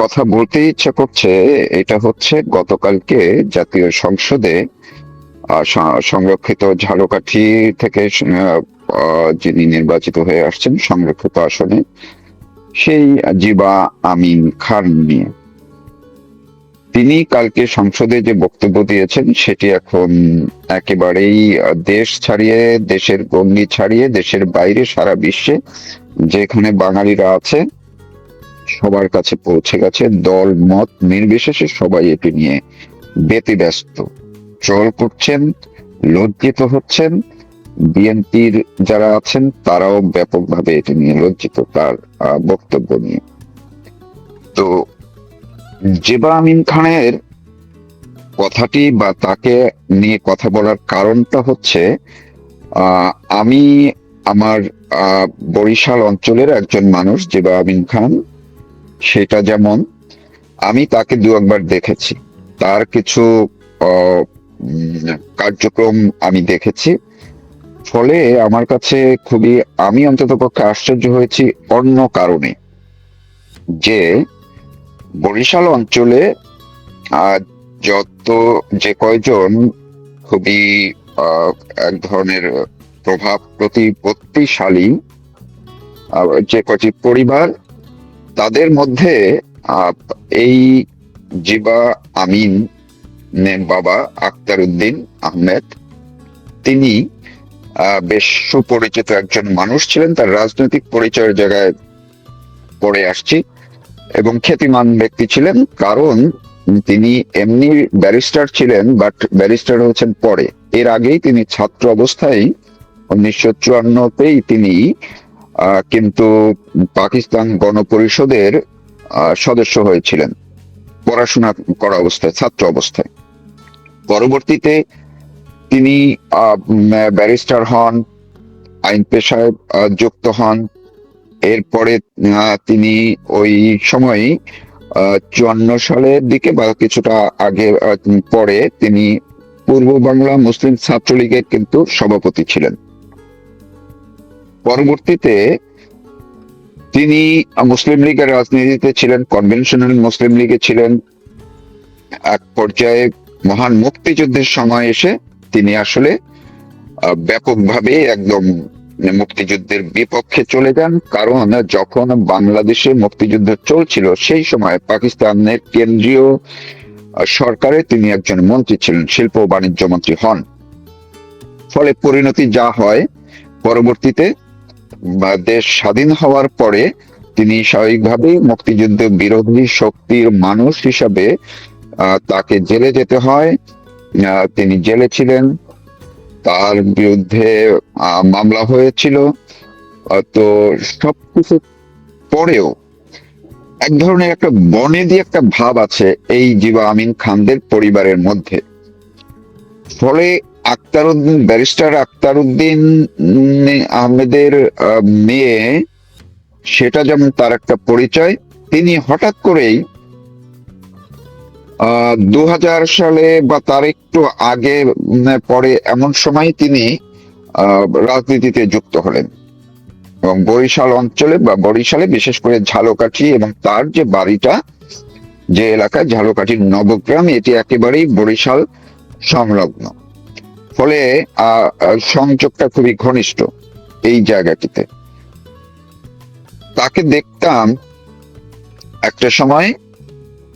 কথা বলতে ইচ্ছা করছে। এটা হচ্ছে গতকালকে জাতীয় সংসদে সংরক্ষিত ঝালকাঠি থেকে যিনি নির্বাচিত হয়ে আসছেন সংরক্ষিত আসনে, সেই জিবা আমিন খান নিয়ে তিনি কালকে সংসদে যে বক্তব্য দিয়েছেন সেটি এখন একেবারেই দেশ ছাড়িয়ে, দেশের গণ্ডি ছাড়িয়ে, দেশের বাইরে সারা বিশ্বে যেখানে বাঙালিরা আছে সবার কাছে পৌঁছে গেছে। দল মত নির্বিশেষে সবাই এটি নিয়ে ব্যতিব্যস্ত, ট্রল করছেন, লজ্জিত হচ্ছেন। বিএনপির যারা আছেন তারাও ব্যাপকভাবে এটি নিয়ে লজ্জিত, তার বক্তব্য নিয়ে। তো জেবা আমিন খানের কথাটি বা তাকে নিয়ে কথা বলার কারণটা হচ্ছে, আমি আমার বরিশাল অঞ্চলের একজন মানুষ জেবা আমিন খান, সেটা যেমন আমি তাকে দু একবার দেখেছি, তার কিছু কার্যক্রম আমি দেখেছি। ফলে আমার কাছে খুবই, আমি অন্তত পক্ষে আশ্চর্য হয়েছি অন্য কারণে, যে বরিশাল অঞ্চলে আহ, যত যে কয়জন খুবই আহ, এক ধরনের প্রভাব প্রতিপত্তিশালী যে কয়টি পরিবার, তাদের মধ্যে আহ, এই জিবা আমিন বাবা আক্তার উদ্দিন আহমেদ, তিনি বেশ সুপরিচিত একজন মানুষ ছিলেন। তার রাজনৈতিক পরিচয়ের জায়গায় পড়ে আসছি, এবং খ্যাতিমান ব্যক্তি ছিলেন, কারণ তিনি এমনি ব্যারিস্টার ছিলেন, বাট ব্যারিস্টার হচ্ছেন পরে। এর আগেই তিনি ছাত্র অবস্থায় 1954তেই তিনি কিন্তু পাকিস্তান গণপরিষদের সদস্য হয়েছিলেন পড়াশোনা করা অবস্থায়, ছাত্র অবস্থায়। পরবর্তীতে তিনি ব্যারিস্টার হন, আইন পেশায় যুক্ত হন। এরপরে তিনি ওই সময় 54 সালের দিকে বা কিছুটা আগে পরে তিনি পূর্ব বাংলা মুসলিম ছাত্রলীগের কিন্তু সভাপতি ছিলেন। পরবর্তীতে তিনি মুসলিম লীগের রাজনীতিতে ছিলেন, কনভেনশনাল মুসলিম লীগে ছিলেন। এক পর্যায়ে মহান মুক্তিযুদ্ধের সময় এসে তিনি আসলে ব্যাপকভাবে একদম মুক্তিযুদ্ধের বিপক্ষে চলে যান, কারণ যখন বাংলাদেশে মুক্তিযুদ্ধ চলছিল সেই সময় পাকিস্তানের কেন্দ্রীয় সরকারে তিনি একজন মন্ত্রী ছিলেন, শিল্প ও বাণিজ্য মন্ত্রী হন। ফলে পরিণতি যা হয়, পরবর্তীতে দেশ স্বাধীন হওয়ার পরে তিনি স্বাভাবিকভাবেই মুক্তিযুদ্ধ বিরোধী শক্তির মানুষ হিসাবে তাকে জেলে যেতে হয়। তিনি জেলে ছিলেন, তার বিরুদ্ধে মামলা হয়েছিল। তো সবকিছু পরেও এক ধরনের একটা বনেদি একটা ভাব আছে এই জিবা আমিন খানদের পরিবারের মধ্যে। ফলে ব্যারিস্টার আক্তার উদ্দিন আহমেদের মেয়ে, সেটা যেমন তার একটা পরিচয়। তিনি হঠাৎ করেই 2000 সালে বা তার একটু আগে পরে এমন সময় তিনি রাজনীতিতে যুক্ত হলেন, এবং বরিশাল অঞ্চলে বা বরিশালে বিশেষ করে ঝালকাঠি এবং তার যে বাড়িটা, যে এলাকায় ঝালকাঠির নবগ্রাম, এটি একেবারেই বরিশাল সংলগ্ন। ফলে সংযোগটা খুবই ঘনিষ্ঠ এই জায়গাটিতে। তাকে দেখতাম একটা সময়,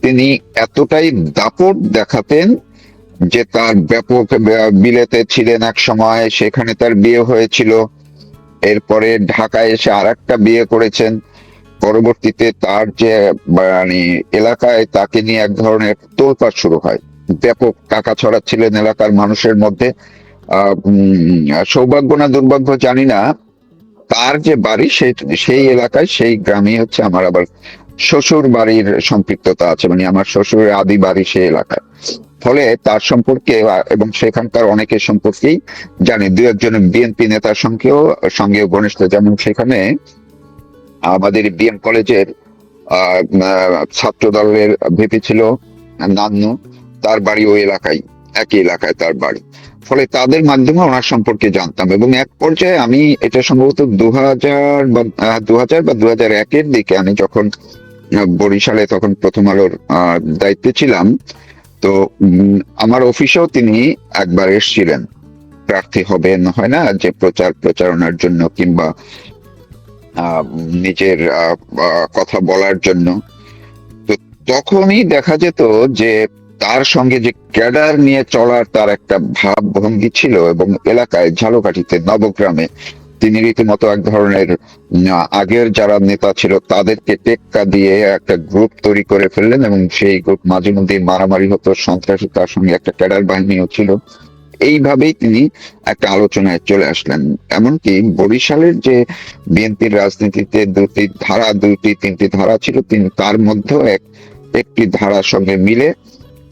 তিনি এতটাই দাপট দেখাতেন যে তার ব্যাপক, বিলেতে ছিলেন এক সময়, সেখানে তার বিয়ে হয়েছিল। এরপরে ঢাকায় এসে আর একটা বিয়ে করেছেন। পরবর্তীতে তার যে মানে এলাকায় তাকে নিয়ে এক ধরনের তোলপাড় শুরু হয়, ব্যাপক টাকা ছড়াচ্ছিলেন এলাকার মানুষের মধ্যে। সৌভাগ্য না দুর্ভাগ্য জানি না, তার যে বাড়ি সেই এলাকায়, সেই গ্রামে হচ্ছে আমার আবার শ্বশুর বাড়ির সম্পৃক্ততা আছে, মানে আমার শ্বশুরের আদি বাড়ি সেই এলাকায়। ফলে তার সম্পর্কে এবং সেখানকার অনেকের সম্পর্কেই জানি। দু একজন বিএনপি নেতার সঙ্গেও ঘনিষ্ঠ, যেমন সেখানে আমাদের বিএম কলেজের ছাত্র দলের ভিপি ছিল নান্নু, তার বাড়ি ওই এলাকায়, একই এলাকায় তার বাড়ি। ফলে তাদের মাধ্যমে ওনার সম্পর্কে জানতাম, এবং এক পর্যায়ে আমি, এটা সম্ভবত 2000 বা 2001-এর দিকে, আমি যখন বরিশালে তখন প্রথম আলোর দায়িত্বে ছিলাম। তো আমার অফিসেও তিনি একবার এসেছিলেন, প্রার্থী হবেন হয় না যে প্রচারণার জন্য, কিংবা আহ, নিজের কথা বলার জন্য। তো তখনই দেখা যেত যে তার সঙ্গে যে ক্যাডার নিয়ে চলার তার একটা ভাব ভঙ্গি ছিল, এবং এলাকায় ঝালকাঠিতে নবগ্রামে তিনি রীতিমতো এক ধরনের আগের যারা নেতা ছিল তাদেরকে টেক্কা দিয়ে একটা গ্রুপ তৈরি করে ফেললেন, এবং সেই গ্রুপ মাঝে মধ্যে মারামারি হতো, সন্ত্রাসী, তার সঙ্গে একটা ক্যাডার বাহিনীও ছিল। এইভাবেই তিনি একটা আলোচনায় চলে আসলেন। এমনকি বরিশালের যে বিএনপির রাজনীতিতে দুটি তিনটি ধারা ছিল, তিনি তার মধ্যেও একটি ধারার সঙ্গে মিলে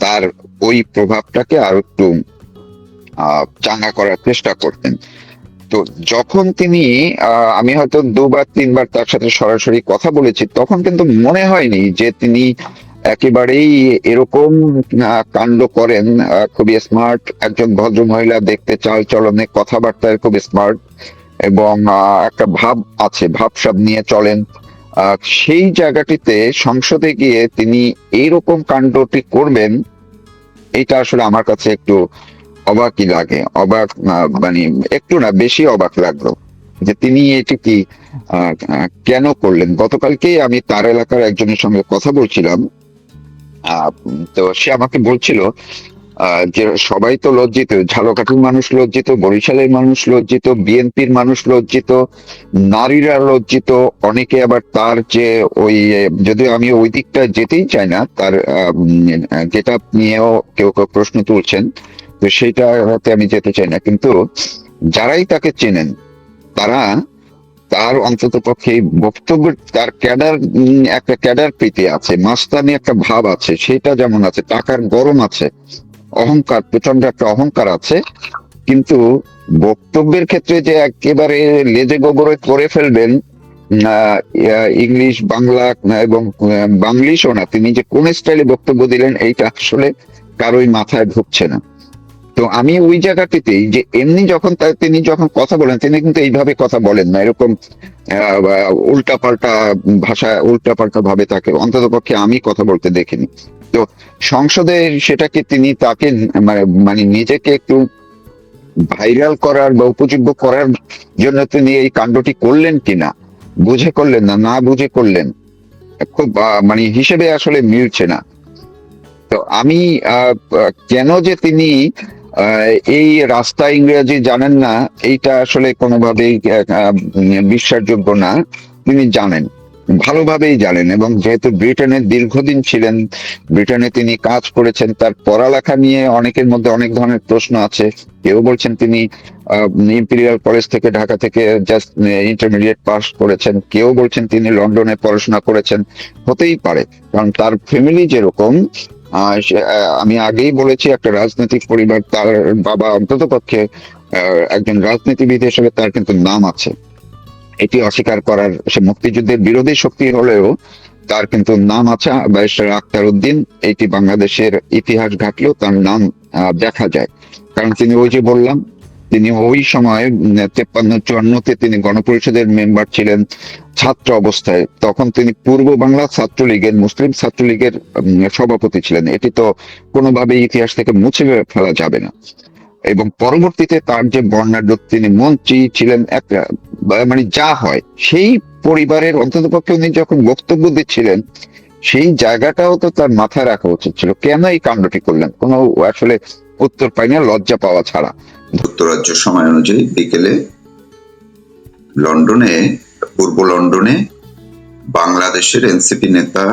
তার ওই প্রভাবটাকে আরো একটু চাঙ্গা করার চেষ্টা করতেন। তো যখন তিনি আমি হয়তো দুবার তিনবার তার সাথে সরাসরি কথা বলেছি, তখন কিন্তু মনে হয়নি যে তিনি একেবারেই এরকম কাণ্ড করেন। খুবই স্মার্ট একজন ভদ্র মহিলা, দেখতে চাল চলনে কথাবার্তায় খুব স্মার্ট, এবং একটা ভাব আছে, ভাবসাব নিয়ে চলেন। সেই জায়গাটিতে সংসদে গিয়ে তিনি এইরকম কাণ্ডটি করবেন, এটা আসলে আমার কাছে একটু অবাকই লাগে। অবাক মানে একটু না, বেশি অবাক লাগলো যে তিনি এটি কি কেন করলেন। গতকালকেই আমি তার এলাকার একজনের সঙ্গে কথা বলছিলাম। তো সে আমাকে বলছিল যে সবাই তো লজ্জিত, ঝালকাঠির মানুষ লজ্জিত, বরিশালের মানুষ লজ্জিত, বিএনপির মানুষ লজ্জিত, নারীরা লজ্জিত, অনেকে আবার তার যে ওই, যদিও আমি ওই দিকটা যেতেই চাই না, তার গেট আপ নিয়েও কেউ কেউ প্রশ্ন তুলছেন, তো সেইটা হতে আমি যেতে চাই না। কিন্তু যারাই তাকে চেনেন তারা তার অন্তত পক্ষে বক্তব্য, তার ক্যাডার, একটা ক্যাডার প্রীতি আছে, মাস্তানি একটা ভাব আছে, সেটা যেমন আছে, টাকার গরম আছে, অহংকার, প্রচন্ড একটা অহংকার আছে। কিন্তু বক্তব্যের ক্ষেত্রে যে একেবারে লেজে গোবরে করে ফেলবেন, ইংলিশ বাংলা এবং বাংলিশও না, তিনি যে কোন স্টাইলে বক্তব্য দিলেন এইটা আসলে কারোই মাথায় ঢুকছে না। তো আমি ওই জায়গাটিতেই যে এমনি যখন তিনি যখন কথা বলেন, তিনি কিন্তু এইভাবে কথা বলেন না, এরকম উল্টাপাল্টা ভাষা, উল্টাপাল্টা ভাবে তাকে অন্তত পক্ষে আমি কথা বলতে দেখিনি। তো সংসদে সেটাকে তিনি তাকে মানে নিজেকে একটু ভাইরাল করার বা উপযোগ্য করার জন্য তিনি এই কাণ্ডটি করলেন কিনা, বুঝে করলেন না না বুঝে করলেন, খুব মানে হিসেবে আসলে মিলছে না। তো আমি কেন যে তিনি এই রাস্তা ইংরেজি জানেন না, এইটা আসলে কোনোভাবেই বিশ্বাসযোগ্য না। তিনি জানেন, ভালোভাবেই জানেন, এবং যেহেতু ব্রিটেনে দীর্ঘদিন ছিলেন, ব্রিটেনে তিনি কাজ করেছেন, তার পড়ালেখা নিয়ে অনেকের মধ্যে অনেক ধরনের প্রশ্ন আছে। কেউ বলছেন তিনি ইম্পেরিয়াল কলেজ থেকে, ঢাকা থেকে জাস্ট ইন্টারমিডিয়েট পাস করেছেন, কেউ বলছেন তিনি লন্ডনে পড়াশোনা করেছেন। হতেই পারে, কারণ তার ফ্যামিলি যেরকম, আমি আগেই বলেছি, একটা রাজনৈতিক পরিবার, তার বাবা অন্তত পক্ষে একজন রাজনীতিবিদ হিসেবে তার কিন্তু নাম আছে, এটি অস্বীকার করার, সে মুক্তিযুদ্ধের বিরোধী শক্তি হলেও তার কিন্তু নাম আছে, ব্যারিস্টার আখতার উদ্দিন। এটি বাংলাদেশের ইতিহাস ঘাটলেও তার নাম দেখা যায়। কারণ তিনি ওই যে বললাম, তিনি ওই সময় 53-54-তে তিনি গণপরিষদের মেম্বার ছিলেন ছাত্র অবস্থায়। তখন তিনি পূর্ব বাংলা ছাত্রলীগের, মুসলিম ছাত্রলীগের সভাপতি ছিলেন। এটি তো কোনোভাবেই ইতিহাস থেকে মুছে ফেলা যাবে না। এবং পরবর্তীতে তার যে বর্ণাঢ্য, তিনি মন্ত্রী ছিলেন, একটা মানে যা হয় সেই পরিবারের, অন্ততপক্ষে উনি যখন বক্তব্য দিচ্ছিলেন সেই জায়গাটাও তো তার মাথায় রাখা উচিত ছিল। কেন এই কাণ্ডটি করলেন, কোনো আসলে উত্তর পাই না, লজ্জা পাওয়া ছাড়া। যুক্তরাজ্য সময় অনুযায়ী বিকেলে লন্ডনে, পূর্ব লন্ডনে বাংলাদেশের এনসিপি নেতা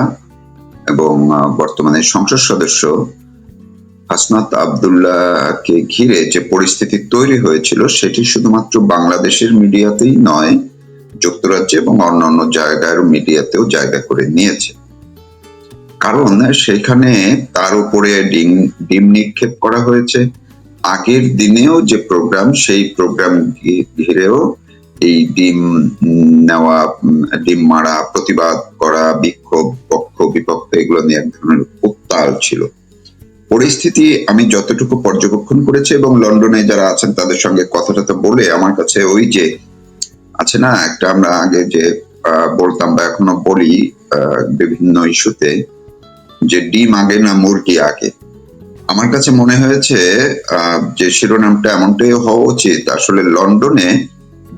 এবং বর্তমানে সংসদ সদস্য হাসনাত আব্দুল্লাহকে ঘিরে যে পরিস্থিতি তৈরি হয়েছিল, সেটি শুধুমাত্র বাংলাদেশের মিডিয়াতেই নয়, যুক্তরাজ্যে এবং অন্যান্য জায়গার মিডিয়াতেও জায়গা করে নিয়েছে। কারণ সেখানে তার উপরে ডিম নিক্ষেপ করা হয়েছে। আগের দিনেও যে প্রোগ্রাম, সেই প্রোগ্রাম ঘিরেও এই ডিম নেওয়া, ডিম মারা, প্রতিবাদ করা, বিক্ষোভ, পক্ষ বিপক্ষ, এগুলো নিয়ে এক ধরনের উত্তাল ছিল পরিস্থিতি। আমি যতটুকু পর্যবেক্ষণ করেছি এবং লন্ডনে যারা আছেন তাদের সঙ্গে কথাটা বলে, আমার কাছে ওই যে আছে না একটা, আমরা আগে যে বলতাম বা এখনো বলি, বিভিন্ন ইস্যুতে, যে ডিম আগে না মুরগি আগে। আমার কাছে মনে হয়েছে যে শিরোনামটা এমনটাই হওয়া উচিত, আসলে লন্ডনে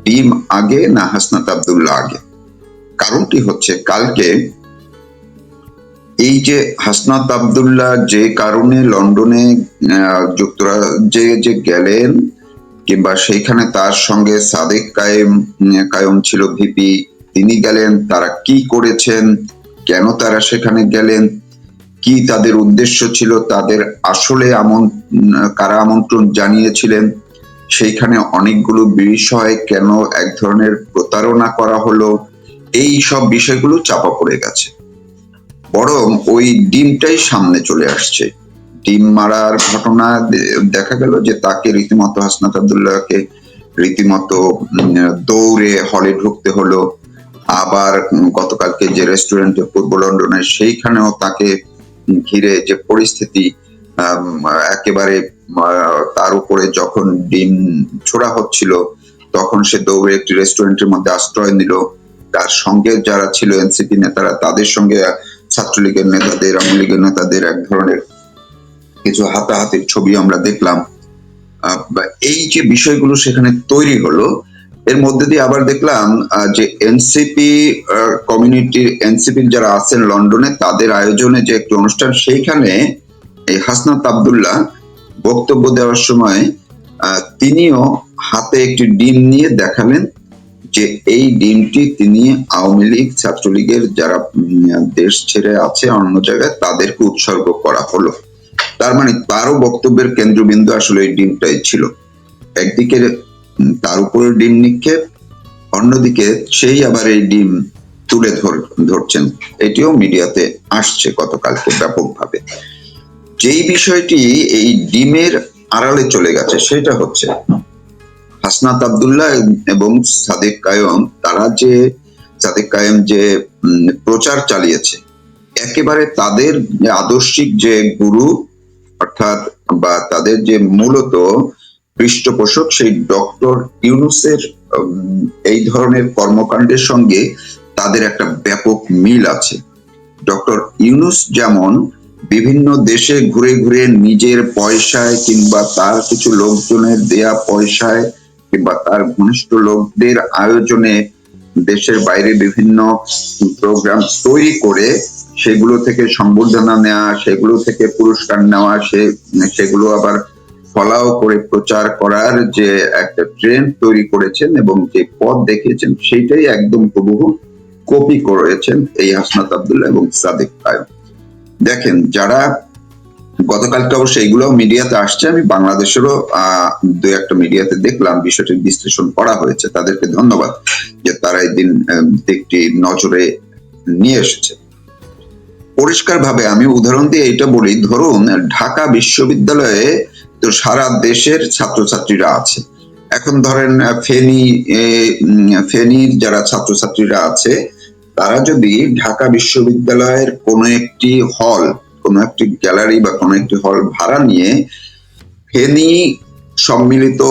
ডিম আগে না হাসনাত আব্দুল্লাহ আগে। কারণটি হচ্ছে, কালকে এই যে হাসনাত আব্দুল্লাহ যে কারণে লন্ডনে যুক্তরাজ্যে যে গেলেন, কিংবা সেইখানে তার সঙ্গে সাদেক কায়েম ছিল ভিপি, তিনি গেলেন, তারা কি করেছেন, কেন তারা সেখানে গেলেন, কি তাদের উদ্দেশ্য ছিল, তাদের আসলে কারা আমন্ত্রণ জানিয়েছিলেন, সেইখানে অনেকগুলো বিষয় কেন এক ধরনের প্রতারণা করা হলো, এই সব বিষয়গুলো চাপা পড়ে গেছে। বরং ওই ডিমটাই সামনে চলে আসছে। ডিম মারার ঘটনা দেখা গেল যে তাকে রীতিমতো, হাসনাত আব্দুল্লাহকে রীতিমতো দৌড়ে হলে ঢুকতে হলো। আবার গতকালকে যে রেস্টুরেন্টে পূর্ব লন্ডনের, সেইখানেও তাকে ঘিরে যে পরিস্থিতি, একেবারে তার উপরে যখন ডিম ছোড়া হচ্ছিল, তখন সে দৌড়ে একটি রেস্টুরেন্টের মধ্যে আশ্রয় নিল। তার সঙ্গে যারা ছিল এনসিপি নেতারা, তাদের সঙ্গে ছাত্রলীগের নেতাদের, আওয়ামী লীগের নেতাদের এক ধরনের কিছু হাতাহাতির ছবি আমরা দেখলাম। এই যে বিষয়গুলো সেখানে তৈরি হলো, এর মধ্যে দিয়ে আবার দেখলাম যে এনসিপি কমিউনিটির, এনসিপির যারা আছেন লন্ডনে, তাদের আয়োজনে যে একটি অনুষ্ঠান, সেইখানে এই হাসনাত আব্দুল্লাহ বক্তব্য দেওয়ার সময় তিনিও হাতে একটি ডিম নিয়ে দেখালেন যে এই ডিমটি তিনি আওয়ামী লীগ, ছাত্রলীগের যারা দেশ ছেড়ে আছে অন্য জায়গায়, তাদেরকে উৎসর্গ করা হলো। তার মানে তারও বক্তব্যের কেন্দ্রবিন্দু আসলে এই ডিমটাই ছিল। একদিকে তার উপরে ডিম নিক্ষেপ, অন্যদিকে সেই আবার এই ডিম তুলে ধরছেন। এটিও মিডিয়াতে আসছে গতকালকে ব্যাপকভাবে। যেই বিষয়টি এই ডিমের আড়ালে চলে গেছে, সেটা হচ্ছে হাসনাত আব্দুল্লাহ এবং সাদেক কায়েম, সাদেক কায়েম যে প্রচার চালিয়েছে, একেবারে তাদের আদর্শিক যে গুরু, অর্থাৎ বা তাদের যে মূলত পৃষ্ঠপোষক, সেই ডক্টর ইউনূসের এই ধরনের কর্মকাণ্ডের সঙ্গে তাদের একটা ব্যাপক মিল আছে। ডক্টর ইউনূস যেমন বিভিন্ন দেশে ঘুরে ঘুরে নিজের পয়সায়, কিংবা তার কিছু লোকজনের দেয়া পয়সায়, কিংবা তার ঘনিষ্ঠ লোকদের আয়োজনে দেশের বাইরে বিভিন্ন প্রোগ্রাম তৈরি করে সেগুলো থেকে সংবর্ধনা নেওয়া, সেগুলো থেকে পুরস্কার নেওয়া, সেগুলো আবার ফলাও করে প্রচার করার যে একটা ট্রেন্ড তৈরি করেছেন এবং যে পথ দেখিয়েছেন, সেইটাই একদম হুবহু কপি করেছেন এই হাসনাত আব্দুল্লাহ এবং সাদেক কায়েম। দেখেন, যারা গতকালকে অবশ্যই এইগুলো মিডিয়াতে আসছে, আমি বাংলাদেশেরও দুই একটা মিডিয়াতে দেখলাম, বিষয়টির বিশ্লেষণ করা হয়েছে, তাদেরকে ধন্যবাদ যে তারা এই দিকটি নজরে নিয়ে এসেছে। পরিষ্কার ভাবে আমি উদাহরণ দিয়ে এটা বলি, ধরুন ঢাকা বিশ্ববিদ্যালয়ে তো সারা দেশের ছাত্রছাত্রীরা আছে। এখন ধরেন ফেনীর যারা ছাত্রছাত্রীরা আছে, তারা যদি ঢাকা বিশ্ববিদ্যালয়ের কোনো একটি হল, কোনো একটি গ্যালারি বা কোনো একটি হল ভাড়া নিয়ে ফেনী সম্মিলিত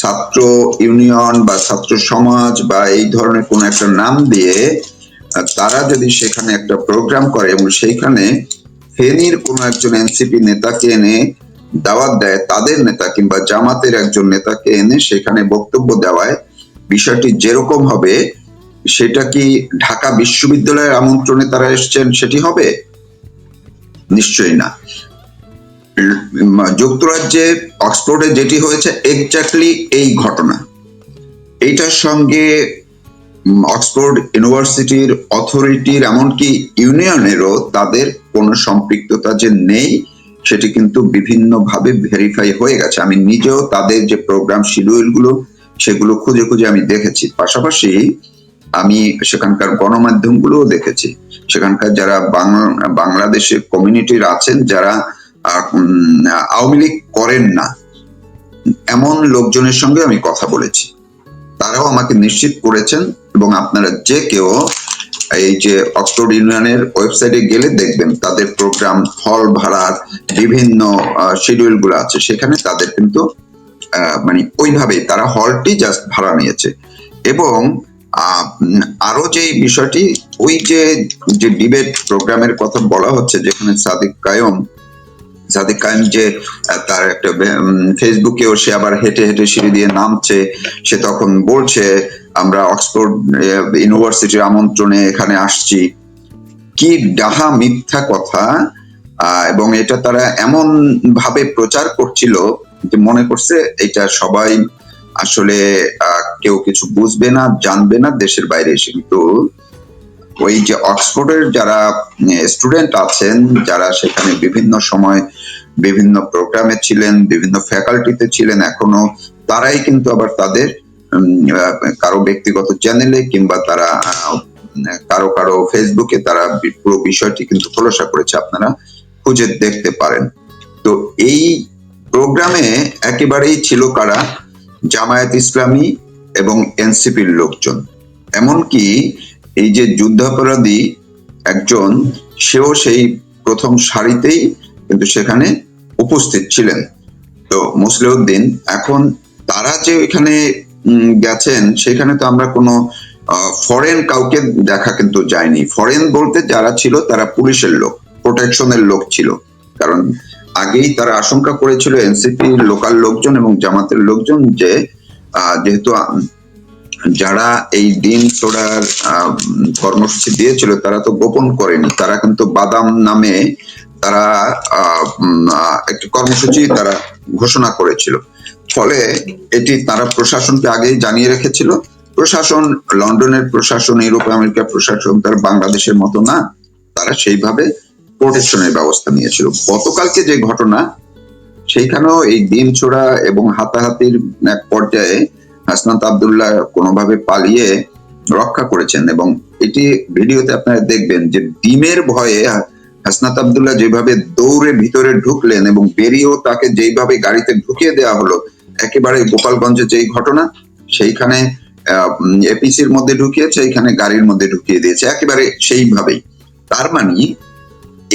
ছাত্র ইউনিয়ন বা ছাত্র সমাজ বা এই ধরনের কোনো একটা নাম দিয়ে তারা যদি সেখানে একটা প্রোগ্রাম করে এবং সেইখানে ফেনীর কোনো একজন এনসিপি নেতাকে এনে দাওয়াত দেয়, তাদের নেতা কিংবা জামাতের একজন নেতাকে এনে সেখানে বক্তব্য দেওয়ায়, বিষয়টি যেরকম হবে, সেটা কি ঢাকা বিশ্ববিদ্যালয়ের আমন্ত্রণে তারা এসছেন সেটি হবে? নিশ্চয়ই না। যুক্তরাজ্যে অক্সফোর্ডে যেটি হয়েছে, এক্স্যাক্টলি এই ঘটনা। এইটার সঙ্গে অক্সফোর্ড ইউনিভার্সিটির অথরিটির, এমনকি ইউনিয়নেরও তাদের কোনো সম্পৃক্ততা যে নেই, সেটি কিন্তু বিভিন্নভাবে ভেরিফাই হয়ে গেছে। আমি নিজেও তাদের যে প্রোগ্রাম শিডিউল গুলো, সেগুলো খুঁজে খুঁজে আমি দেখেছি। পাশাপাশি আমি সেখানকার গণমাধ্যমগুলোও দেখেছি। সেখানকার যারা বাংলাদেশের কমিউনিটির আছেন, যারা আওয়ামী লীগ করেন না, এমন লোকজনের সঙ্গে আমি কথা বলেছি। তারাও আমাকে নিশ্চিত করেছেন, এবং আপনারা যে কেউ এই যে অক্সফোর্ড ইউনিয়নের ওয়েবসাইটে গেলে দেখবেন তাদের প্রোগ্রাম, হল ভাড়ার বিভিন্ন শিডিউল গুলো আছে, সেখানে তাদের কিন্তু মানে ওইভাবেই তারা হলটি জাস্ট ভাড়া নিয়েছে। এবং আরো যে বিষয়টি, ওই যে যে ডিবেট প্রোগ্রামের কথা বলা হচ্ছে, যেখানে সাদিক কায়েম যে তার একটা ফেসবুকেও সে আবার হেঁটে হেঁটে সিঁড়ি দিয়ে নামছে, সে তখন বলছে আমরা অক্সফোর্ড ইউনিভার্সিটির আমন্ত্রণে এখানে আসছি। কি ডাহা মিথ্যা কথা! এবং এটা তারা এমন ভাবে প্রচার করছিল যে মনে করছে এটা সবাই আসলে কেউ কিছু বুঝবে না, জানবে না দেশের বাইরে এসে। কিন্তু ওই যে অক্সফোর্ডের যারা স্টুডেন্ট আছেন, যারা সেখানে বিভিন্ন সময় বিভিন্ন প্রোগ্রামে ছিলেন, বিভিন্ন ফ্যাকাল্টিতে ছিলেন এখনো, তারাই কিন্তু আবার তাদের কারো ব্যক্তিগত চ্যানেলে কিংবা তারা কারো কারো ফেসবুকে তারা পুরো বিষয়টি কিন্তু খোলাসা করেছে, আপনারা খুঁজে দেখতে পারেন। তো এই প্রোগ্রামে একেবারেই ছিল কারা? জামায়াত ইসলামী এবং এনসিপির লোকজন। এমনকি এই যে যুদ্ধাপরাধী একজন, সেও সেই প্রথম সারিতেই কিন্তু সেখানে উপস্থিত ছিলেন। তো মুসলিউদ্দিন, এখন তারা যে এখানে গেছেন, সেখানে তো আমরা কোনো ফরেন কাউকে দেখা কিন্তু যায়নি। ফরেন বলতে যারা ছিল তারা পুলিশের লোক, প্রোটেকশনের লোক ছিল। কারণ আগেই তারা আশঙ্কা করেছিল এনসিপি লোকাল লোকজন এবং জামাতের লোকজন যে যেহেতু যারা এই ডিম সোডার কর্মসূচি দিয়েছিল তারা তো গোপন করেনি, তারা কিন্তু বাদাম নামে তারা একটি কর্মসূচি তারা ঘোষণা করেছিল। ফলে এটি তারা প্রশাসনকে আগেই জানিয়ে রেখেছিল। প্রশাসন, লন্ডনের প্রশাসন, ইউরোপ আমেরিকার প্রশাসন তার বাংলাদেশের মতো না, তারা সেইভাবে প্রোটেকশনের ব্যবস্থা নিয়েছিল। গতকালকে যে ঘটনা, সেইখানেও এই ডিম ছোড়া এবং হাতাহাতির এক পর্যায়ে হাসনাত আব্দুল্লাহ কোনোভাবে পালিয়ে রক্ষা করেছেন। এবং এটি ভিডিওতে আপনারা দেখবেন যে ডিমের ভয়ে হাসনাত আব্দুল্লাহ যেভাবে দৌড়ে ভিতরে ঢুকলেন এবং বেরিয়েও তাকে যেইভাবে গাড়িতে ঢুকিয়ে দেওয়া হলো, একেবারে গোপালগঞ্জে যেই ঘটনা, সেইখানে এপিসির মধ্যে ঢুকিয়েছে, এইখানে গাড়ির মধ্যে ঢুকিয়ে দিয়েছে, একেবারে সেইভাবেই। তার মানে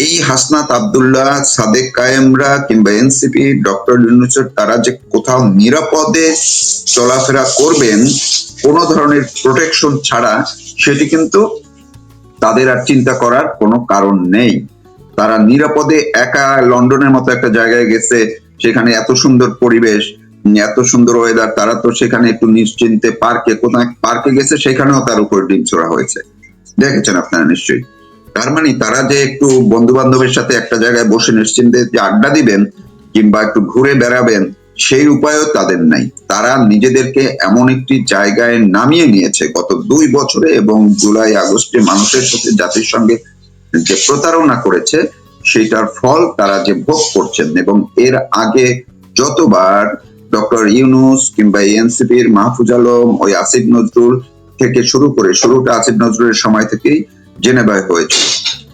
এই হাসনাত আব্দুল্লাহ, সাদেক কায়েমরা কিংবা এনসিপি, ডক্টর ইউনূসের তারা যে কোথাও নিরাপদে চলাফেরা করবেন কোনো ধরনের প্রোটেকশন ছাড়া, সেটি কিন্তু তাদের আর চিন্তা করার কোনো কারণ নেই। তারা নিরাপদে একা লন্ডনের মতো একটা জায়গায় গেছে, সেখানে এত সুন্দর পরিবেশ, এত সুন্দর ওয়েদার, তারা তো সেখানে একটু নিশ্চিন্তে কোথায় পার্কে গেছে, সেখানেও তার উপর ডিম ছোড়া হয়েছে, দেখেছেন আপনারা নিশ্চয়ই। তার মানে তারা যে একটু বন্ধু বান্ধবের সাথে একটা জায়গায় বসে নিশ্চিন্তে যে আড্ডা দিবেন কিংবা একটু ঘুরে বেড়াবেন, সেই উপায়ও তাদের নাই। তারা নিজেদেরকে এমন একটি জায়গায় নামিয়ে নিয়েছে গত 2 বছরে, এবং জুলাই আগস্টে মানুষের সাথে জাতিসংঘে যে প্রতারণা করেছে, সেটার ফল তারা যে ভোগ করছেন। এবং এর আগে যতবার ডক্টর ইউনূস কিংবা এনসিপির মাহফুজ আলম, ওই আসিফ নজরুল থেকে শুরু করে, শুরুটা আসিফ নজরুলের সময় থেকেই জেনেভায় হয়েছে,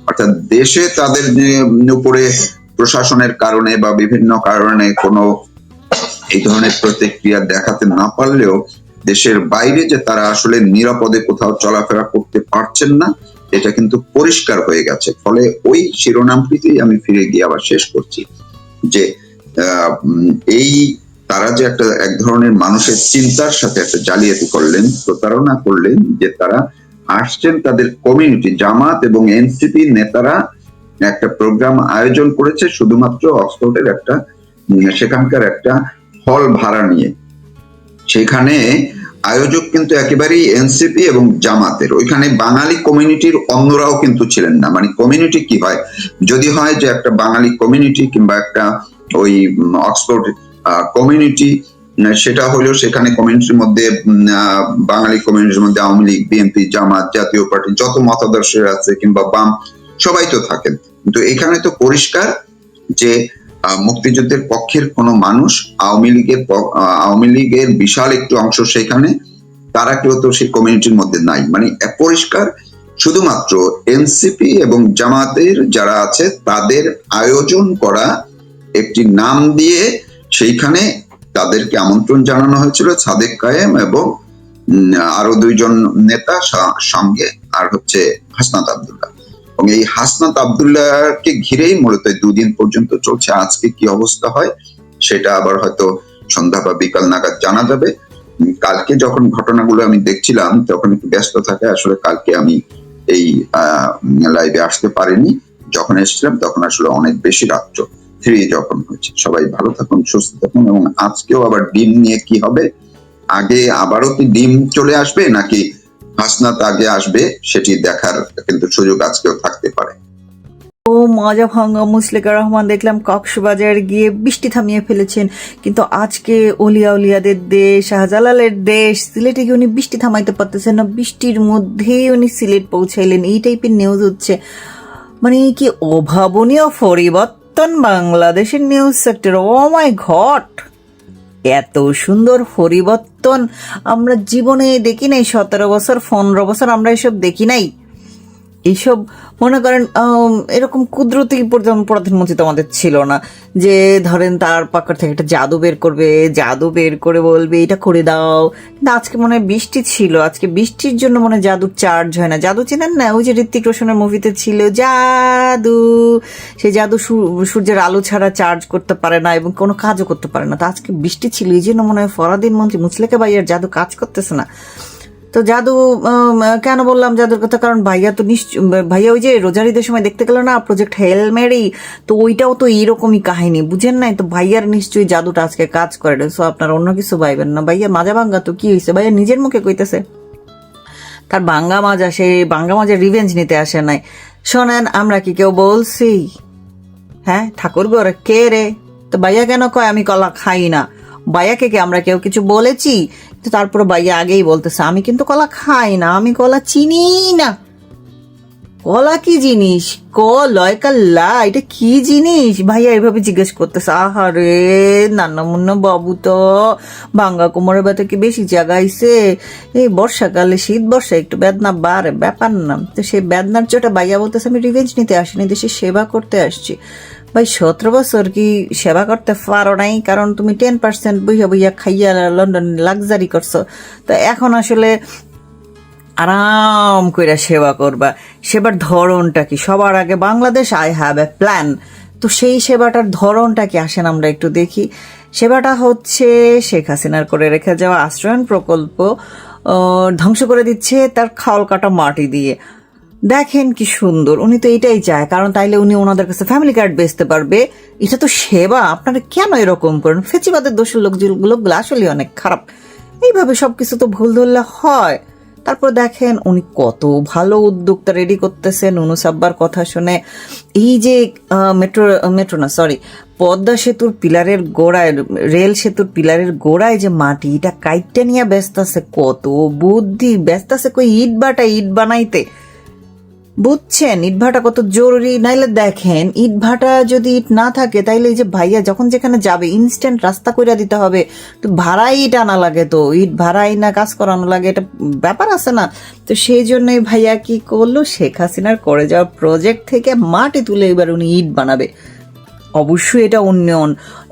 অর্থাৎ দেশে তাদের উপরে প্রশাসনের কারণে বা বিভিন্ন কারণে কোনো এই ধরনের প্রতিক্রিয়া দেখাতে না পারলেও, দেশের বাইরে যে তারা আসলে নিরাপদে কোথাও চলাফেরা করতে পারছেন না, এটা কিন্তু পরিষ্কার হয়ে গেছে। ফলে ওই শিরোনামটিতেই আমি ফিরে গিয়ে আবার শেষ করছি যে এই তারা যে এক ধরনের মানুষের চিন্তার সাথে একটা জালিয়াতি করলেন, প্রতারণা করলেন, যে তারা আসছেন তাদের কমিউনিটি, জামাত এবং এনসিপি নেতারা একটা প্রোগ্রাম আয়োজন করেছে শুধুমাত্র অক্সফোর্ডের সেখানকার একটা হল ভাড়া নিয়ে। সেখানে আয়োজক কিন্তু একেবারেই এনসিপি এবং জামাতের। ওইখানে বাঙালি কমিউনিটির অন্যরাও কিন্তু ছিলেন না। মানে কমিউনিটি কি হয়, যদি হয় যে একটা বাঙালি কমিউনিটি কিংবা একটা ওই অক্সফোর্ড কমিউনিটি, সেটা হলেও সেখানে কমিউনিটির মধ্যে বাঙালি কমিউনিটির মধ্যে আওয়ামী লীগ, বিএনপি, জামাত, জাতীয় পার্টি, যত মতাদর্শের আছে কিংবা বাম, সবাই তো থাকেন। কিন্তু এখানে তো পরিষ্কার যে মুক্তিযুদ্ধের পক্ষের কোন মানুষ, আওয়ামী লীগের বিশাল একটু অংশ সেখানে, তারা কেউ তো সেই কমিউনিটির মধ্যে নাই। মানে পরিষ্কার শুধুমাত্র এনসিপি এবং জামাতের যারা আছে তাদের আয়োজন করা একটি নাম দিয়ে সেইখানে তাদেরকে আমন্ত্রণ জানানো হয়েছিল, সাদেক কায়েম এবং আরো 2 জন নেতা সঙ্গে, আর হচ্ছে হাসনাত আব্দুল্লাহ। এবং এই হাসনাত আব্দুল্লাহকে ঘিরেই মূলত 2 দিন পর্যন্ত চলছে। আজকে কি অবস্থা হয় সেটা আবার হয়তো সন্ধ্যা বা বিকাল নাগাদ জানা যাবে। কালকে যখন ঘটনাগুলো আমি দেখছিলাম তখন একটু ব্যস্ত থাকে, আসলে কালকে আমি এই লাইভে আসতে পারিনি। যখন এসেছিলাম তখন আসলে অনেক বেশি রাত্র 3 যখন হয়েছে। সবাই ভালো থাকুন, সুস্থ থাকুন, এবং আজকেও আবার ডিম নিয়ে কি হবে, আগে আবারও কি ডিম চলে আসবে নাকি হাসনাত আগে আসবে সেটি দেখার কিন্তু সুযোগ আজকেও থাকতে পারে। ও মাজা ভাঙ্গা মুশলেকা রহমান দেখলাম কক্সবাজার গিয়ে বৃষ্টি থামিয়ে ফেলেছেন, কিন্তু আজকে অলিয়া উলিয়াদের দেশ, শাহজালালের দেশ সিলেটে গিয়ে উনি বৃষ্টি থামাইতে পারতেছেন না, বৃষ্টির মধ্যেই উনি সিলেট পৌঁছাইলেন। এই টাইপের নিউজ হচ্ছে, মানে কি অভাবনীয় পরিবর্তন বাংলাদেশের নিউজ সেক্টর। ও মাই গড, এত সুন্দর পরিবর্তন আমরা জীবনে দেখি নাই। 17 বছর 15 বছর আমরা এসব দেখি নাই। এইসব মনে করেন এরকম কুদরতি প্রধানমন্ত্রী তো আমাদের ছিল না, যে ধরেন তার পকেট থেকে একটা জাদু বের করবে, জাদু বের করে বলবে এটা করে দাও। কিন্তু আজকে মনে হয় বৃষ্টি ছিল, আজকে বৃষ্টির জন্য মনে হয় জাদুর চার্জ হয় না। জাদু চেনেন না, ওই যে ঋত্বিক রোশনের মুভিতে ছিল জাদু, সেই জাদু সূর্যের আলো ছাড়া চার্জ করতে পারে না এবং কোনো কাজও করতে পারে না। তো আজকে বৃষ্টি ছিল, এই জন্য মনে হয় ফরাদিন মন্ত্রী মুচলেকা ভাইয়ার জাদু কাজ করতেছে না। তো জাদু কেন বললাম জাদুর কথা, কারণ ভাইয়া তো ভাইয়া ওই যে রোজার ঈদের সময় দেখতে গেল না প্রজেক্ট হেল মেরি, তো ওইটাও তো এইরকমই কাহিনী, বুঝেন নাই? তো ভাইয়ার নিশ্চয়ই জাদুটা আজকে কাজ করে। সো আপনারা অন্য কিছু ভাইবেন না। ভাইয়া মাজা ভাঙ্গা তো কি হয়েছে, ভাইয়া নিজের মুখে কইতেছে তার ভাঙ্গা মাজা, সেই ভাঙ্গা মাজার রিভেঞ্জ নিতে আসে নাই। শোনেন, আমরা কি কেউ বলছি? হ্যাঁ, ঠাকুর ঘরে কে রে? তো ভাইয়া কেন কয় আমি কলা খাই না? ভাইয়াকে কি আমরা কেউ কিছু বলেছি? তো তারপরে ভাইয়া আগেই বলতেছে আমি কিন্তু কলা খাই না, আমি কলা চিনি না। কলা কি জিনিস? লয় কাল্লা, এটা কি জিনিস? ভাইয়া এভাবে জিজ্ঞেস করতেছে। আহারে নান্না মুন্না বাবু তো ভাঙ্গা কোমরের ব্যথা কি বেশি জাগাইছে? এই বর্ষাকালে শীত বর্ষা একটু বেদনা বাড়ে, ব্যাপার না। তো সেই বেদনার চোটা ভাইয়া বলতেছে আমি রিভেঞ্জ নিতে আসিনি, দেশের সেবা করতে আসছি। ভাই 17 বছর কি সেবা করতে পারো নাই? কারণ তুমি 10% বইয়া বইয়া খাইয়া লন্ডন লাক্সারি করছো। তো এখন আসলে আরাম কইরা সেবা করবা। সেবার ধরনটা কি? সবার আগে Bangladesh I have a plan. তো সেই সেবাটার ধরনটা কি আসেন আমরা একটু দেখি। সেবাটা হচ্ছে শেখ হাসিনার করে রেখে যাওয়া আশ্রয়ন প্রকল্প ধ্বংস করে দিচ্ছে তার খাল কাটা মাটি দিয়ে। দেখেন কি সুন্দর, উনি তো এটাই চায়, কারণ তাইলে উনি ওনাদের কাছে ফ্যামিলি কার্ড বেচতে পারবে। এটা তো সেবা। আপনারা কেন এরকম করেন? ফেচিবাদের দোষের লোকগুলো আসলে অনেক খারাপ। এইভাবে সবকিছু তো ভুল ধরলে হয়। তারপর দেখেন উনি কত ভালো উদ্যোক্তা রেডি করতেছেন নুনু সাব্বার কথা শুনে। এই যে মেট্রো না সরি পদ্মা সেতুর পিলারের গোড়ায়, রেল সেতুর পিলারের গোড়ায় যে মাটি, এটা কাইটটা নিয়ে ব্যস্ত আছে, কত বুদ্ধি! ব্যস্ত আছে কই ইট বানাইতে, বুঝছেন? ইট ভাটা কত জরুরি। নাইলে দেখেন ইট ভাটা যদি ইট না থাকে তাইলে এই যে ভাইয়া যখন যেখানে যাবে ইনস্ট্যান্ট রাস্তা কইরা দিতে হবে, তো ভাড়াই ইট আনা লাগে, তো ইট ভাড়াই না কাজ করানো লাগে, এটা ব্যাপার আছে না? তো সেই জন্যই ভাইয়া কি করলো, শেখ হাসিনার করে যাওয়া প্রজেক্ট থেকে মাটি তুলে এবার উনি ইট বানাবে। অবশ্যই এটা উন্নয়ন।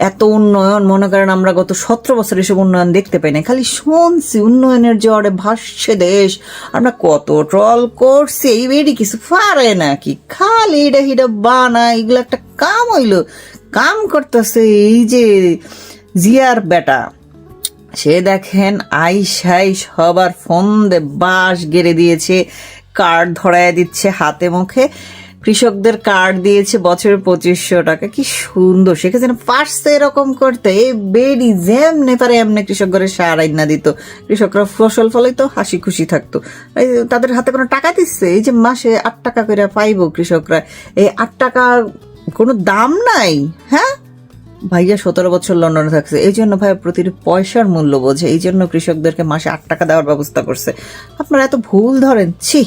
এত উন্নয়ন মনে করেন আমরা গত 17 বছর এসব উন্নয়ন দেখতে পাই না, খালি শুনছি উন্নয়নের জ্বরে ভাসছে দেশ। আমরা কত ট্রল করছি, এই বেডি কিছু পারে নাকি, খালি এটা হিটা বানা, এগুলো একটা কাম হইলো। কাম করতেছে এই যে জিয়ার বেটা, সে দেখেন আইসাই সবার ফোন দে বাস গেড়ে দিয়েছে, কার্ড ধরায় দিচ্ছে হাতে মুখে। কৃষকদের কার্ড দিয়েছে বছরে 2500 টাকা। কি সুন্দর! সেখানে পারছে এরকম করতে, এই বেডি যেমনে পারে এমনি কৃষক ঘরে সার আইনা দিত, কৃষকরা ফসল ফলাইতো, হাসি খুশি থাকতো। এই তাদের হাতে কোনো টাকা দিচ্ছে? এই যে মাসে 8 টাকা করে পাইবো কৃষকরা, এই 8 টাকা কোনো দাম নাই। হ্যাঁ, ভাইয়া 17 বছর লন্ডনে থাকছে, এই জন্য ভাইয়া প্রতিটি পয়সার মূল্য বোঝে, এই জন্য কৃষকদেরকে মাসে 8 টাকা দেওয়ার ব্যবস্থা করছে। আপনারা এত ভুল ধরেন, ছি!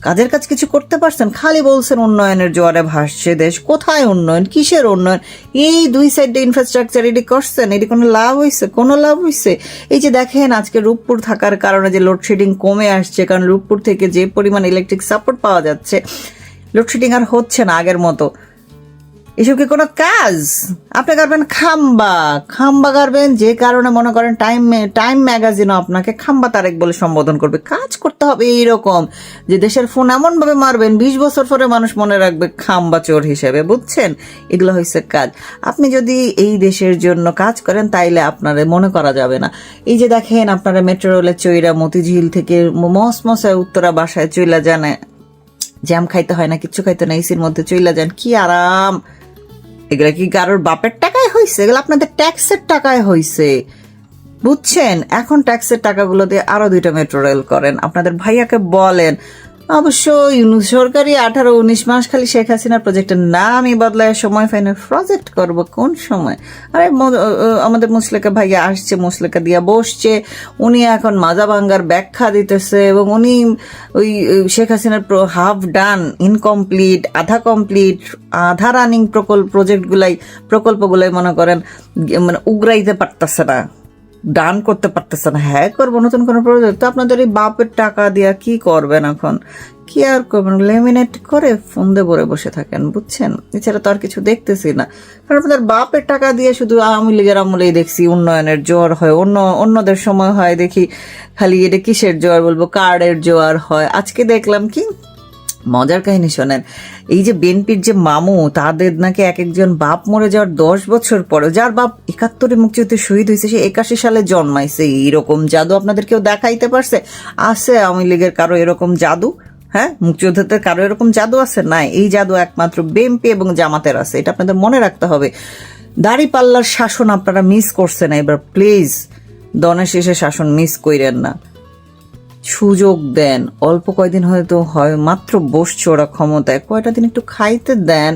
কাজের কাজ কিছু করতে পারছেন? খালি বলছেন উন্নয়নের জোয়ারে ভাসছে দেশ। কোথায় উন্নয়ন? কিসের উন্নয়ন? এই 2 সাইডে ইনফ্রাস্ট্রাকচার এটি করছেন, এটি কোনো লাভ হয়েছে? কোনো লাভ হয়েছে? এই যে দেখেন আজকে রূপপুর থাকার কারণে যে লোডশেডিং কমে আসছে, কারণ রূপপুর থেকে যে পরিমাণ ইলেকট্রিক সাপোর্ট পাওয়া যাচ্ছে, লোডশেডিং আর হচ্ছে না আগের মতো। এসব কি কোনো কাজ? আপনি গাড়বেন খাম্বা, খাম্বা গাড়বেন, যে কারণে মনে করেন টাইম ম্যাগাজিনও আপনাকে খাম্বা তারেক বলে সম্বোধন করবে। কাজ করতে হবে এইরকম যে দেশের ফোন এমন ভাবে মারবেন 20 বছর পরে মানুষ মনে রাখবে খাম্বা চোর হিসেবে, বুঝছেন? এগুলো হয়েছে কাজ। আপনি যদি এই দেশের জন্য কাজ করেন তাইলে আপনার মনে করা যাবে না। এই যে দেখেন আপনারা মেট্রো রেলের চৈরা মতিঝিল থেকে মসমসায় উত্তরা বাসায় চইলা যান, জ্যাম খাইতে হয় না, কিচ্ছু খাইতে না, এসির মধ্যে চইলা যান, কি আরাম। এগুলা কি কারোর বাপের টাকায় হয়েছে? এগুলো আপনাদের ট্যাক্সের টাকায় হয়েছে, বুঝছেন? এখন ট্যাক্সের টাকাগুলো দিয়ে আরো 2টা মেট্রো রেল করেন, আপনাদের ভাইয়াকে বলেন। অবশ্য ইউনুস সরকারি 18-19 মাস খালি শেখ হাসিনার প্রজেক্টের নামই বদলায় সময় ফাইনাল প্রজেক্ট করব কোন সময়? আরে আমাদের মুসলেকা ভাইয়া আসছে, মুসলেকা দিয়া বসছে, উনি এখন মাজা ভাঙ্গার ব্যাখ্যা দিতেছে এবং উনি ওই শেখ হাসিনার হাফ ডান, ইনকমপ্লিট, আধা কমপ্লিট, আধা রানিং প্রকল্পগুলাই মনে করেন মানে উগরাইতে পারতেছে না, ডান করতে পারতেছে না। হ্যাঁ করবো নতুন কোনো প্রজেক্ট, তো আপনাদের এই বাপের টাকা দিয়া কি করবেন এখন? কি আর করবেন? লেমিনেট করে ফোন্দে ভরে বসে থাকেন, বুঝছেন? এছাড়া তো আর কিছু দেখতেছি না। কারণ আপনাদের বাপের টাকা দিয়ে শুধু আওয়ামী লীগের আমলেই দেখছি উন্নয়নের জোয়ার হয়, অন্যদের সময় হয় দেখি খালি এটা কিসের জোয়ার বলবো, কার্ডের জোয়ার হয়। আজকে দেখলাম কি মজার কাহিনী শোনেন, এই যে বিএনপির যে মামু, তাদের নাকি এক একজন বাপ মরে যাওয়ার 10 বছর পরে, যার বাপ 71-এ মুক্তিযুদ্ধে শহীদ হয়েছে, সে 81 সালে জন্মাইছে। এইরকম জাদু আপনাদের কেউ দেখাইতে পারছে? আছে আওয়ামী লীগের কারো এরকম জাদু? হ্যাঁ, মুক্তিযুদ্ধের কারো এরকম জাদু আছে? নাই। এই জাদু একমাত্র বিএনপি এবং জামাতের আছে, এটা আপনাদের মনে রাখতে হবে। দাড়িপাল্লার শাসন আপনারা মিস করছেন, এবার প্লিজ দনের শেষে শাসন মিস কইরেন না। সুযোগ দেন, অল্প কয়দিন হয়তো হয় মাত্র বসছে ওরা ক্ষমতায়, কয়টা দিন একটু খাইতে দেন,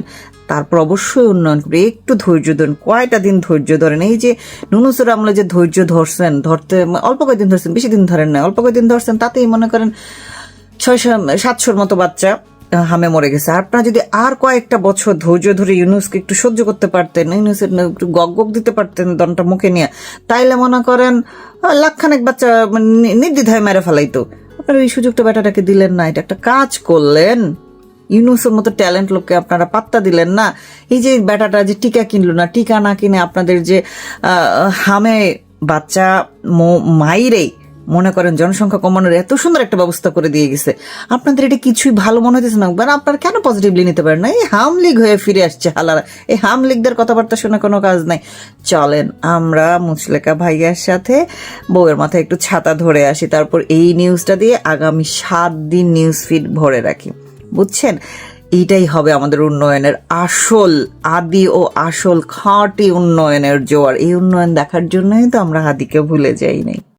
তারপর অবশ্যই উন্নয়ন করবে। একটু ধৈর্য ধরেন, কয়টা দিন ধৈর্য ধরেন। এই যে নুনুসের আমলে যে ধৈর্য ধরতে অল্প কয়দিন ধরছেন, বেশি দিন ধরেন না, অল্প কয়দিন ধরছেন, তাতেই মনে করেন 600-700 মতো বাচ্চা হামে মরে গেছে। আপনারা যদি আর কয়েকটা বছর ধৈর্য ধরে ইউনুসকে একটু সহ্য করতে পারতেন, ইউনুসের একটু গগ দিতে পারতেন দনটা মুখে নিয়ে, তাইলে মনে করেন লাখখানেক বাচ্চা নির্দ্বিধায় মেরে ফেলাইতো। আপনারা এই সুযোগটা বেটাটাকে দিলেন না, এটা একটা কাজ করলেন। ইউনুসের মতো ট্যালেন্ট লোককে আপনারা পাত্তা দিলেন না। এই যে বেটাটা যে টিকা কিনলো না, টিকা না কিনে আপনাদের যে হামে বাচ্চা মাইরে মনে করেন জনসংখ্যা কমানোর এত সুন্দর একটা ব্যবস্থা করে দিয়ে গেছে, আপনাদের এটা কিছুই ভালো মনে হতেছে না। মানে আপনারা কেন পজিটিভলি নিতে পারেন না? এই হামলিগ হয়ে ফিরে আসছে হালারা, এই হামলিগদের কথাবার্তা শুনে কোনো কাজ নাই। চলেন আমরা মুচলেকা ভাইয়ার সাথে বউয়ের মাথায় একটু ছাতা ধরে আসি, তারপর এই নিউজটা দিয়ে আগামী 7 দিন নিউজ ফিড ভরে রাখি, বুঝছেন? এইটাই হবে আমাদের উন্নয়নের আসল আদি ও আসল খাঁটি উন্নয়নের জোয়ার। এই উন্নয়ন দেখার জন্যই তো আমরা হাদিকে ভুলে যাই নাই।